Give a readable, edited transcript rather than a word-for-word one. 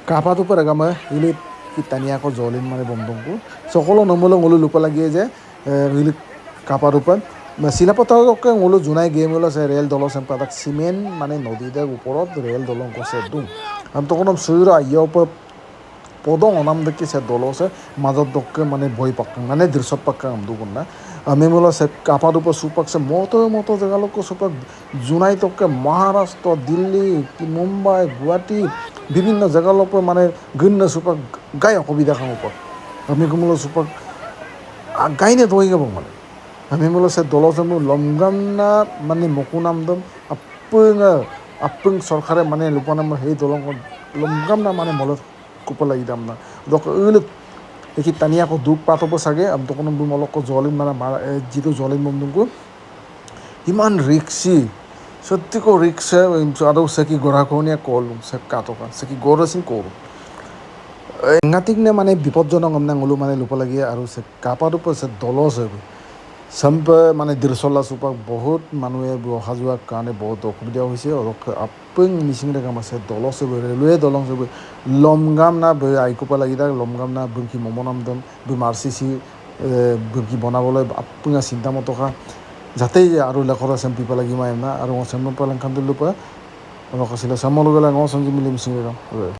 Kapat upar agama ini kita ni aku jolin mana bomdongku. Sekolah nomor ngulu lupa lagi aja. Ini kapat upar. Sila patah oke ngulu junai game ngulu saya rel dolong sampai tak simen mana nodi dah oporot rel dolong ko sedung. Am to konom sura iya upar podong onam deki saya dolong saya mazat dokke mana boy pakang mana dirsot pakang am dukun na. Ami mula saya kapat upar supak saya moto jaga ko supak junai tokke Maharashtra, Delhi, Mumbai, Guwahati বিভিন্ন জায়গার উপর মানে গিন্ন super গায়ে অসুবিধা খাম উপর আমি মূল সুপার গাইনে দই যাব মানে আমি মূল সে দল লমগাম না মানে মকুনাম দম আপং সরকারে মানে লুপানাম সেই দলং লমগাম না মানে মলত কুপ লাগি দাম না দেখি টানি আকৌ দুখ পাতব চাগে আমি তখন মলক জলিন মানে যিটো জলিন বন্ধুকো ইমান ৰিক্সি সত্যি কো রিক্সা আরো সেকি গড়াখনিয়া কল সে কাটকা সেকি গড়াসিন কর এঙ্গাতিক নে মানে বিপদজনক আমনা ngulu মানে লুপ লাগি আৰু সে কাপাৰ উপৰ সে দলস হবে সম্প মানে দিৰচলা সুপাক বহুত মানুহে অহা যোৱাৰ কাৰণে বহুত অসুবিধা হৈছে আৰু আপং মিচিং ৰে কাম আছে দলস হবে ৰেলৱে দলং হবে লমগাম না আইকুপ লাগি দা লমগাম না বুকি মমনাম দম বি মারসিসি বুকি বনাবলৈ আপঙা চিন্তা মতকা যাতে আৰু লেখৰ আছে পিপলা গিমা না আৰু অসম পালং খান দিলুপা আৰু কছিল সামল গলা ngosong মিলি মিচিং ৰে